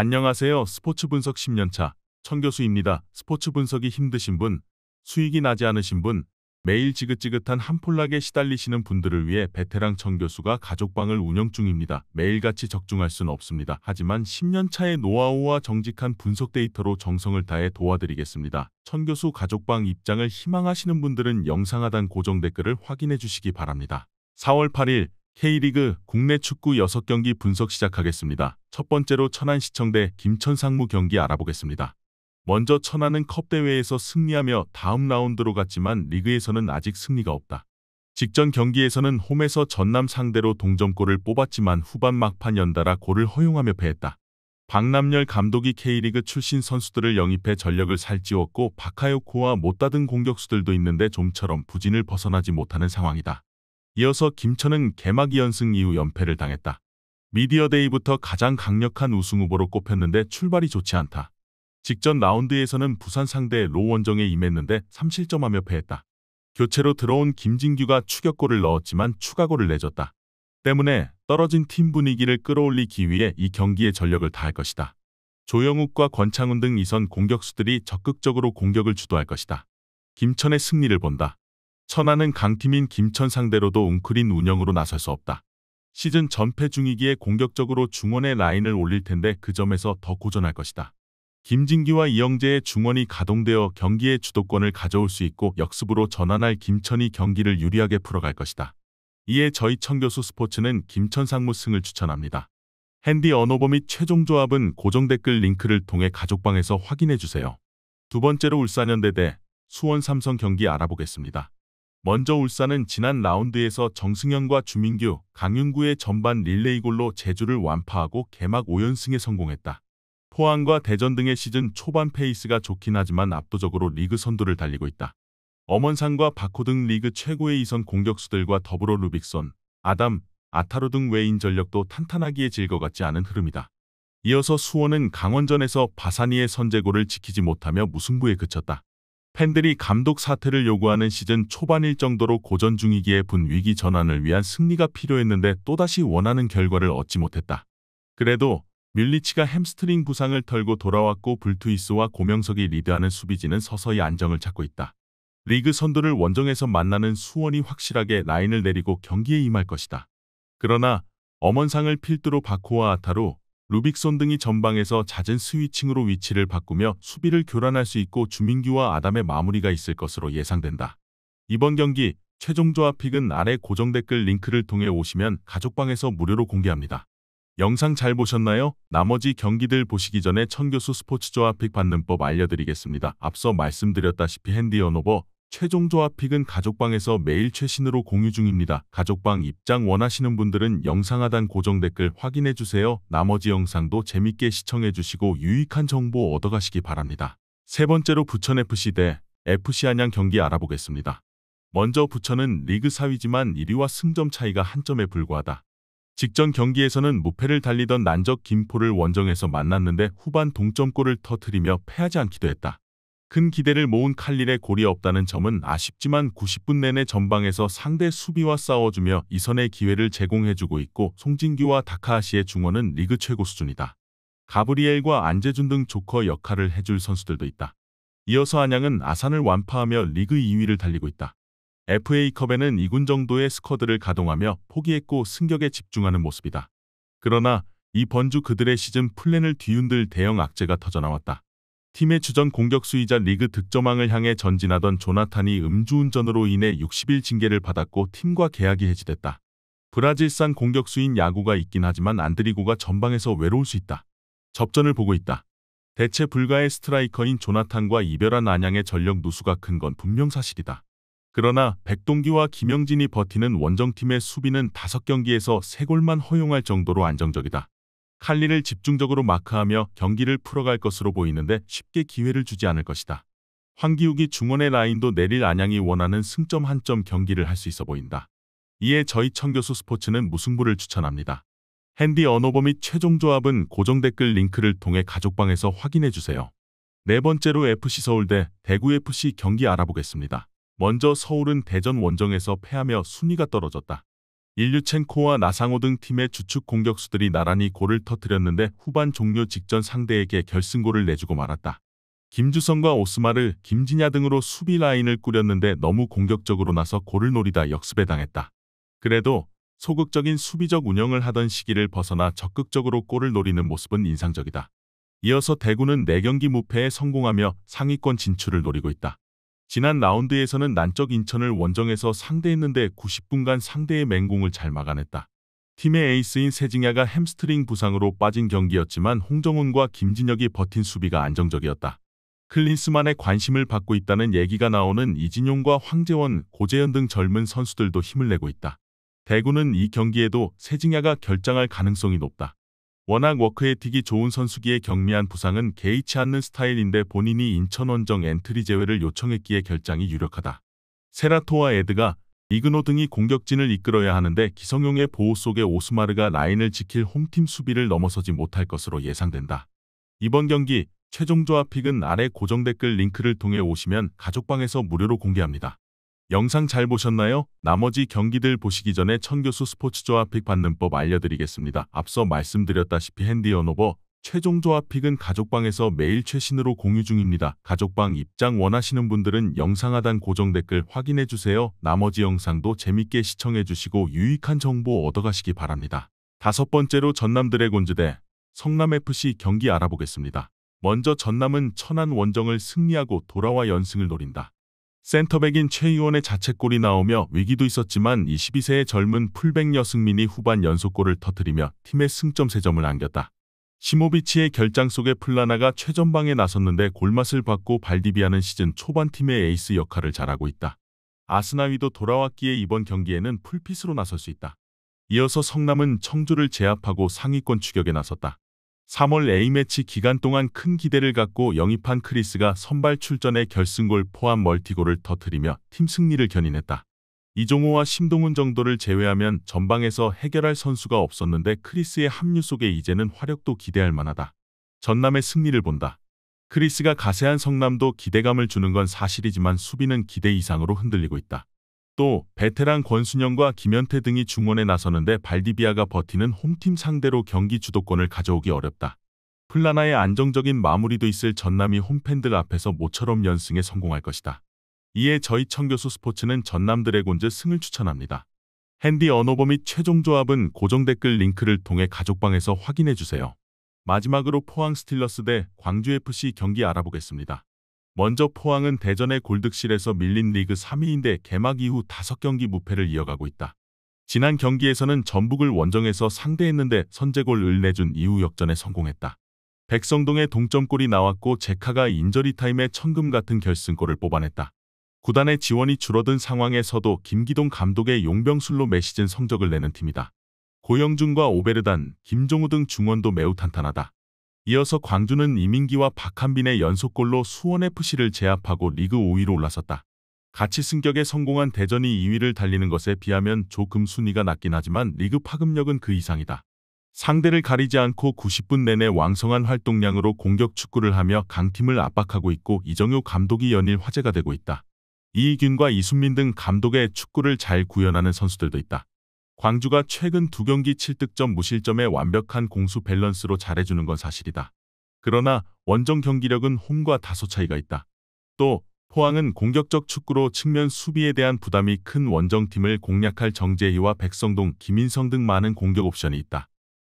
안녕하세요. 스포츠 분석 10년차 천교수입니다. 스포츠 분석이 힘드신 분, 수익이 나지 않으신 분, 매일 지긋지긋한 한폴락에 시달리시는 분들을 위해 베테랑 천교수가 가족방을 운영 중입니다. 매일같이 적중할 수는 없습니다. 하지만 10년차의 노하우와 정직한 분석 데이터로 정성을 다해 도와드리겠습니다. 천교수 가족방 입장을 희망하시는 분들은 영상 하단 고정 댓글을 확인해 주시기 바랍니다. 4월 8일 K리그 국내 축구 6경기 분석 시작하겠습니다. 첫 번째로 천안시청 대 김천상무 경기 알아보겠습니다. 먼저 천안은 컵대회에서 승리하며 다음 라운드로 갔지만 리그에서는 아직 승리가 없다. 직전 경기에서는 홈에서 전남 상대로 동점골을 뽑았지만 후반 막판 연달아 골을 허용하며 패했다. 박남열 감독이 K리그 출신 선수들을 영입해 전력을 살찌웠고 바카요코와 못다 등 공격수들도 있는데 좀처럼 부진을 벗어나지 못하는 상황이다. 이어서 김천은 개막 2연승 이후 연패를 당했다. 미디어데이부터 가장 강력한 우승 후보로 꼽혔는데 출발이 좋지 않다. 직전 라운드에서는 부산 상대 로원정에 임했는데 3실점하며 패했다. 교체로 들어온 김진규가 추격골을 넣었지만 추가골을 내줬다. 때문에 떨어진 팀 분위기를 끌어올리기 위해 이 경기에 전력을 다할 것이다. 조영욱과 권창훈 등 이선 공격수들이 적극적으로 공격을 주도할 것이다. 김천의 승리를 본다. 천안은 강팀인 김천 상대로도 웅크린 운영으로 나설 수 없다. 시즌 전패 중이기에 공격적으로 중원의 라인을 올릴 텐데 그 점에서 더 고전할 것이다. 김진규와 이영재의 중원이 가동되어 경기의 주도권을 가져올 수 있고 역습으로 전환할 김천이 경기를 유리하게 풀어갈 것이다. 이에 저희 천교수 스포츠는 김천 상무 승을 추천합니다. 핸디 언어버 및 최종 조합은 고정 댓글 링크를 통해 가족방에서 확인해주세요. 두 번째로 울산현대 대 수원 삼성 경기 알아보겠습니다. 먼저 울산은 지난 라운드에서 정승현과 주민규, 강윤구의 전반 릴레이골로 제주를 완파하고 개막 5연승에 성공했다. 포항과 대전 등의 시즌 초반 페이스가 좋긴 하지만 압도적으로 리그 선두를 달리고 있다. 엄원상과 바코 등 리그 최고의 이선 공격수들과 더불어 루빅손, 아담, 아타루 등 외인 전력도 탄탄하기에 질 것 같지 않은 흐름이다. 이어서 수원은 강원전에서 바사니의 선제골을 지키지 못하며 무승부에 그쳤다. 팬들이 감독 사퇴를 요구하는 시즌 초반일 정도로 고전 중이기에 분위기 전환을 위한 승리가 필요했는데 또다시 원하는 결과를 얻지 못했다. 그래도 뮬리치가 햄스트링 부상을 털고 돌아왔고 불투이스와 고명석이 리드하는 수비진은 서서히 안정을 찾고 있다. 리그 선두를 원정에서 만나는 수원이 확실하게 라인을 내리고 경기에 임할 것이다. 그러나 엄원상을 필두로 바코와 아타루, 루빅손 등이 전방에서 잦은 스위칭으로 위치를 바꾸며 수비를 교란할 수 있고 주민규와 아담의 마무리가 있을 것으로 예상된다. 이번 경기 최종 조합 픽은 아래 고정 댓글 링크를 통해 오시면 가족방에서 무료로 공개합니다. 영상 잘 보셨나요? 나머지 경기들 보시기 전에 천교수 스포츠 조합 픽 받는 법 알려드리겠습니다. 앞서 말씀드렸다시피 핸디 언어버 최종 조합 픽은 가족방에서 매일 최신으로 공유 중입니다. 가족방 입장 원하시는 분들은 영상 하단 고정 댓글 확인해주세요. 나머지 영상도 재밌게 시청해주시고 유익한 정보 얻어가시기 바랍니다. 세 번째로 부천FC 대 FC 안양 경기 알아보겠습니다. 먼저 부천은 리그 4위지만 1위와 승점 차이가 한 점에 불과하다. 직전 경기에서는 무패를 달리던 난적 김포를 원정에서 만났는데 후반 동점골을 터뜨리며 패하지 않기도 했다. 큰 기대를 모은 칼릴의 골이 없다는 점은 아쉽지만 90분 내내 전방에서 상대 수비와 싸워주며 이선의 기회를 제공해주고 있고 송진규와 다카하시의 중원은 리그 최고 수준이다. 가브리엘과 안재준 등 조커 역할을 해줄 선수들도 있다. 이어서 안양은 아산을 완파하며 리그 2위를 달리고 있다. FA컵에는 2군 정도의 스쿼드를 가동하며 포기했고 승격에 집중하는 모습이다. 그러나 이 번주 그들의 시즌 플랜을 뒤흔들 대형 악재가 터져나왔다. 팀의 주전 공격수이자 리그 득점왕을 향해 전진하던 조나탄이 음주운전으로 인해 60일 징계를 받았고 팀과 계약이 해지됐다. 브라질산 공격수인 야구가 있긴 하지만 안드리고가 전방에서 외로울 수 있다. 접전을 보고 있다. 대체 불가의 스트라이커인 조나탄과 이별한 안양의 전력 누수가 큰 건 분명 사실이다. 그러나 백동기와 김영진이 버티는 원정팀의 수비는 5경기에서 3골만 허용할 정도로 안정적이다. 칼리를 집중적으로 마크하며 경기를 풀어갈 것으로 보이는데 쉽게 기회를 주지 않을 것이다. 황기욱이 중원의 라인도 내릴 안양이 원하는 승점 한 점 경기를 할 수 있어 보인다. 이에 저희 천교수 스포츠는 무승부를 추천합니다. 핸디 언어버 및 최종 조합은 고정 댓글 링크를 통해 가족방에서 확인해주세요. 네 번째로 FC서울 대 대구FC 경기 알아보겠습니다. 먼저 서울은 대전 원정에서 패하며 순위가 떨어졌다. 일류첸코와 나상호 등 팀의 주축 공격수들이 나란히 골을 터뜨렸는데 후반 종료 직전 상대에게 결승골을 내주고 말았다. 김주성과 오스마르, 김진야 등으로 수비 라인을 꾸렸는데 너무 공격적으로 나서 골을 노리다 역습에 당했다. 그래도 소극적인 수비적 운영을 하던 시기를 벗어나 적극적으로 골을 노리는 모습은 인상적이다. 이어서 대구는 4경기 무패에 성공하며 상위권 진출을 노리고 있다. 지난 라운드에서는 난적 인천을 원정에서 상대했는데 90분간 상대의 맹공을 잘 막아냈다. 팀의 에이스인 세징야가 햄스트링 부상으로 빠진 경기였지만 홍정훈과 김진혁이 버틴 수비가 안정적이었다. 클린스만의 관심을 받고 있다는 얘기가 나오는 이진용과 황재원, 고재현 등 젊은 선수들도 힘을 내고 있다. 대구는 이 경기에도 세징야가 결장할 가능성이 높다. 워낙 워크에틱이 좋은 선수기에 경미한 부상은 개의치 않는 스타일인데 본인이 인천 원정 엔트리 제외를 요청했기에 결장이 유력하다. 세라토와 에드가, 이그노 등이 공격진을 이끌어야 하는데 기성용의 보호 속에 오스마르가 라인을 지킬 홈팀 수비를 넘어서지 못할 것으로 예상된다. 이번 경기 최종 조합픽은 아래 고정 댓글 링크를 통해 오시면 가족방에서 무료로 공개합니다. 영상 잘 보셨나요? 나머지 경기들 보시기 전에 천교수 스포츠 조합픽 받는 법 알려드리겠습니다. 앞서 말씀드렸다시피 핸디 언오버 최종 조합픽은 가족방에서 매일 최신으로 공유 중입니다. 가족방 입장 원하시는 분들은 영상 하단 고정 댓글 확인해주세요. 나머지 영상도 재밌게 시청해주시고 유익한 정보 얻어가시기 바랍니다. 5번째로 전남 드래곤즈 대 성남FC 경기 알아보겠습니다. 먼저 전남은 천안 원정을 승리하고 돌아와 연승을 노린다. 센터백인 최희원의 자책골이 나오며 위기도 있었지만 22세의 젊은 풀백 여승민이 후반 연속골을 터뜨리며 팀의 승점 3점을 안겼다. 시모비치의 결장 속에 플라나가 최전방에 나섰는데 골맛을 받고 발디비아는 시즌 초반 팀의 에이스 역할을 잘하고 있다. 아스나위도 돌아왔기에 이번 경기에는 풀핏으로 나설 수 있다. 이어서 성남은 청주를 제압하고 상위권 추격에 나섰다. 3월 A매치 기간 동안 큰 기대를 갖고 영입한 크리스가 선발 출전에 결승골 포함 멀티골을 터뜨리며 팀 승리를 견인했다. 이종호와 심동훈 정도를 제외하면 전방에서 해결할 선수가 없었는데 크리스의 합류 속에 이제는 화력도 기대할 만하다. 전남의 승리를 본다. 크리스가 가세한 성남도 기대감을 주는 건 사실이지만 수비는 기대 이상으로 흔들리고 있다. 또 베테랑 권순영과 김현태 등이 중원에 나서는데 발디비아가 버티는 홈팀 상대로 경기 주도권을 가져오기 어렵다. 플라나의 안정적인 마무리도 있을 전남이 홈팬들 앞에서 모처럼 연승에 성공할 것이다. 이에 저희 청교수 스포츠는 전남 드래곤즈 승을 추천합니다. 핸디 언오버 및 최종 조합은 고정 댓글 링크를 통해 가족방에서 확인해주세요. 마지막으로 포항 스틸러스 대 광주FC 경기 알아보겠습니다. 먼저 포항은 대전의 골득실에서 밀린 리그 3위인데 개막 이후 5경기 무패를 이어가고 있다. 지난 경기에서는 전북을 원정에서 상대했는데 선제골을 내준 이후 역전에 성공했다. 백성동의 동점골이 나왔고 제카가 인저리 타임에 천금 같은 결승골을 뽑아냈다. 구단의 지원이 줄어든 상황에서도 김기동 감독의 용병술로 매 시즌 성적을 내는 팀이다. 고영준과 오베르단, 김종우 등 중원도 매우 탄탄하다. 이어서 광주는 이민기와 박한빈의 연속골로 수원FC를 제압하고 리그 5위로 올라섰다. 같이 승격에 성공한 대전이 2위를 달리는 것에 비하면 조금 순위가 낮긴 하지만 리그 파급력은 그 이상이다. 상대를 가리지 않고 90분 내내 왕성한 활동량으로 공격 축구를 하며 강팀을 압박하고 있고 이정효 감독이 연일 화제가 되고 있다. 이희균과 이순민 등 감독의 축구를 잘 구현하는 선수들도 있다. 광주가 최근 2경기 7득점 무실점의 완벽한 공수 밸런스로 잘해주는 건 사실이다. 그러나 원정 경기력은 홈과 다소 차이가 있다. 또 포항은 공격적 축구로 측면 수비에 대한 부담이 큰 원정팀을 공략할 정재희와 백성동, 김인성 등 많은 공격 옵션이 있다.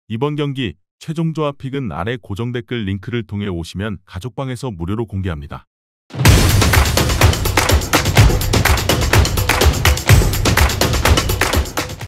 이번 경기 최종 조합픽은 아래 고정 댓글 링크를 통해 오시면 가족방에서 무료로 공개합니다.